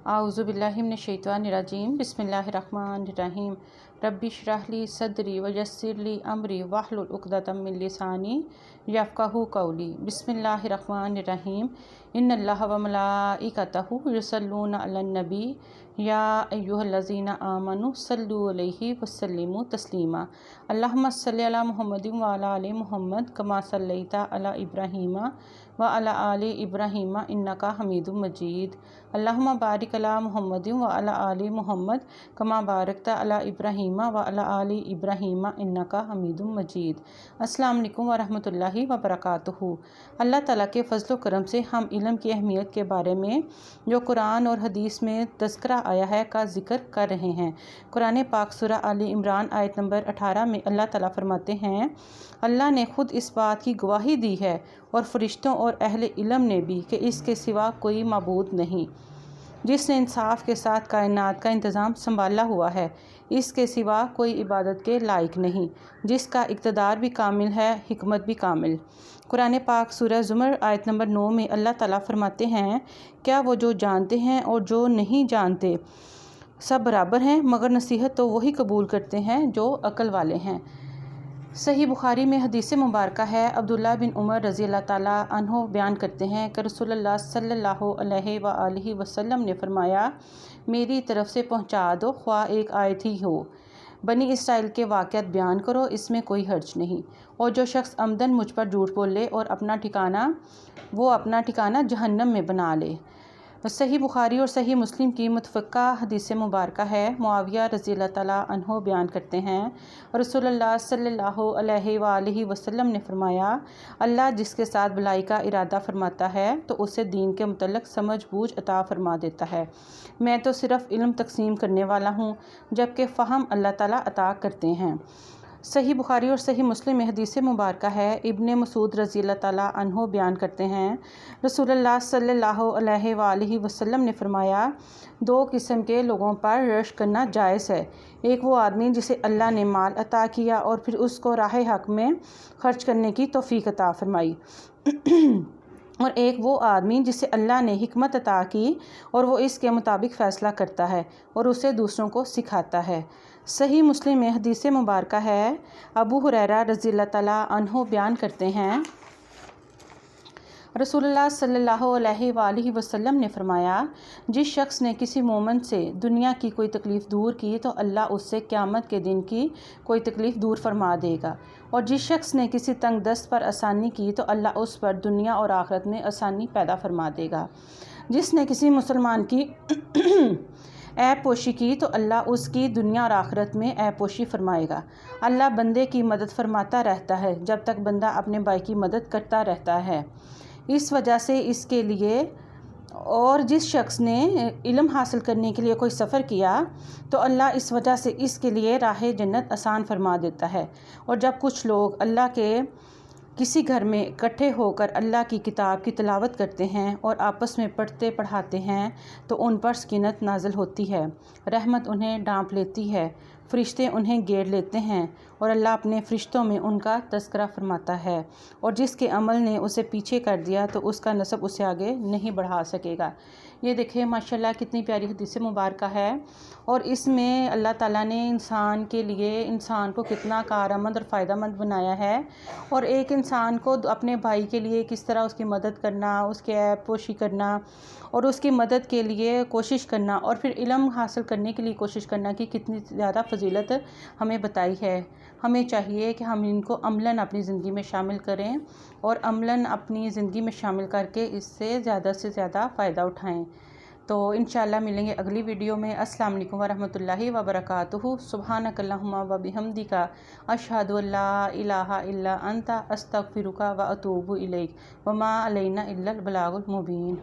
आऊज़ु बिल्लाहि मिनश शैतानिर रजीम बिस्मिल्लाहिर रहमानिर रहीम रब्बि इश्रह ली सदरी व यस्सिर ली अमरी वहलुल उक़दतम मिन लिसानी यफ़क़हू क़ौली। बिस्मिल्लाहिर रहमानिर रहीम इन्नल्लाह व मलाइकतहू युसल्लूना अलन नबी या अय्युहल्लज़ीना आमनु सल्लु अलैहि व सल्लिमू तस्लीमा। अल्लाहुम्मा सल्लि अला मुहम्मदिन व अला आलि मुहम्मद कमा सल्लैता अला इब्राहीमा व अला आलि इब्राहीमा इन्नका हमीदुम मजीद। अल्लाहुम्मा बारिक अला मुहम्मदिन व अला आलि मुहम्मद कमा बारकता अला इब्राहीमा व अला आलि इब्राहीमा इन्नका हमीदुम मजीद। अस्सलाम वालेकुम व रहमतुल्लाहि व बरकातुहू। अल्लाह ताला के फ़ज़्ल व करम से हम इल्म की अहमियत के बारे में जो कुरान और हदीस में तज़किरा आया है का ज़िक्र कर रहे हैं। कुरान पाक सूरह आले इमरान आयत नंबर 18 में अल्लाह ताला फरमाते हैं, अल्लाह ने ख़ुद इस बात की गवाही दी है और फ़रिश्तों और अहले इल्म ने भी कि इसके सिवा कोई माबूद नहीं, जिसने इंसाफ के साथ कायनात का इंतज़ाम संभाला हुआ है। इसके सिवा कोई इबादत के लायक नहीं, जिसका इक़्तिदार भी कामिल है, हिकमत भी कामिल। कुरान पाक सूरह ज़ुमर आयत नंबर 9 में अल्लाह ताला फरमाते हैं, क्या वो जो जानते हैं और जो नहीं जानते सब बराबर हैं, मगर नसीहत तो वही कबूल करते हैं जो अक्ल वाले हैं। सही बुखारी में हदीस मुबारक है, अब्दुल्ला बिन उमर रज़ी अल्लाह ताला अन्हो बयान करते हैं कि रसूलुल्लाह सल्लल्लाहु अलैहि व आलिहि वसल्लम ने फरमाया, मेरी तरफ से पहुंचा दो ख्वाह एक आयत ही हो, बनी इसराइल के वाक़यात बयान करो, इसमें कोई हर्ज नहीं। और जो शख्स अमदन मुझ पर झूठ बोले और अपना ठिकाना जहन्नम में बना ले। सही बुखारी और सही मुस्लिम की मुतफ़क़ा हदीस मुबारक है, मुआविया रज़ी अल्लाह ताला अन्हो बयान करते हैं, रसूलुल्लाह सल्लल्लाहु अलैहि व आलिहि वसल्लम ने फरमाया, अल्लाह जिसके साथ भलाई का इरादा फरमाता है तो उसे दीन के मुतल्लिक़ समझ बूझ अता फरमा देता है। मैं तो सिर्फ़ इल्म तक़सीम करने वाला हूँ, जबकि फ़हम अल्लाह ताला अता करते हैं। सही बुखारी और सही मुस्लिम में हदीस मुबारक है, इब्ने मसूद रज़ी अल्लाह ताला अन्हो बयान करते हैं, रसूलुल्लाह सल्लल्लाहु अलैहि व आलिहि वसल्लम ने फरमाया, दो किस्म के लोगों पर रश करना जायज़ है। एक वो आदमी जिसे अल्लाह ने माल अता किया और फिर उसको राह हक़ में ख़र्च करने की तौफ़ीक़ अता फ़रमाई और एक वो आदमी जिसे अल्लाह ने हिकमत अता की और वो इसके मुताबिक फ़ैसला करता है और उसे दूसरों को सिखाता है। सही मुस्लिम में हदीस मुबारक है, अबू हुरैरा रज़ी अल्लाह ताला अन्हो बयान करते हैं, रसूलुल्लाह सल्लल्लाहु अलैहि वालिहि वसल्लम ने फरमाया, जिस शख्स ने किसी मोमिन से दुनिया की कोई तकलीफ़ दूर की तो अल्लाह उससे क़यामत के दिन की कोई तकलीफ़ दूर फरमा देगा, और जिस शख्स ने किसी तंग दस्त पर आसानी की तो अल्लाह उस पर दुनिया और आखिरत में आसानी पैदा फरमा देगा। जिसने किसी मुसलमान की ऐब पोशी की तो अल्लाह उसकी दुनिया और आखिरत में ऐब पोशी फरमाएगा। अल्लाह बंदे की मदद फरमाता रहता है जब तक बंदा अपने भाई की मदद करता रहता है। इस वजह से इसके लिए, और जिस शख्स ने इल्म हासिल करने के लिए कोई सफ़र किया तो अल्लाह इस वजह से इसके लिए राह जन्नत आसान फरमा देता है। और जब कुछ लोग अल्लाह के किसी घर में इकट्ठे होकर अल्लाह की किताब की तिलावत करते हैं और आपस में पढ़ते पढ़ाते हैं तो उन पर सकीनत नाज़िल होती है, रहमत उन्हें ढांप लेती है, फ़रिश्ते उन्हें घेर लेते हैं और अल्लाह अपने फ़रिश्तों में उनका तज़किरा फरमाता है, और जिसके अमल ने उसे पीछे कर दिया तो उसका नसब उसे आगे नहीं बढ़ा सकेगा। ये देखिए माशाल्लाह कितनी प्यारी हदीस मुबारक है, और इसमें अल्लाह ताला ने इंसान के लिए इंसान को कितना कारआमद और फ़ायदेमंद बनाया है, और एक इंसान को अपने भाई के लिए किस तरह उसकी मदद करना, उसके ऐब पोशी करना और उसकी मदद के लिए कोशिश करना, और फिर इल्म हासिल करने के लिए कोशिश करना की कितनी ज़्यादा फ़जीलत हमें बताई है। हमें चाहिए कि हम इनको अमलन अपनी ज़िंदगी में शामिल करें और अमलन अपनी ज़िंदगी में शामिल करके इससे ज़्यादा फ़ायदा उठाएं। तो इंशाअल्लाह मिलेंगे अगली वीडियो में। अस्सलाम वालेकुम व रहमतुल्लाहि व बरकातुहू। सुब्हानकल्लाहुम्मा व बिहम्दिका अशहदु अल्ला इलाहा इल्ला अंता अस्तगफिरुका व अतूबु इलैक व मा अलैना इल्लल बलागुल मुबीन।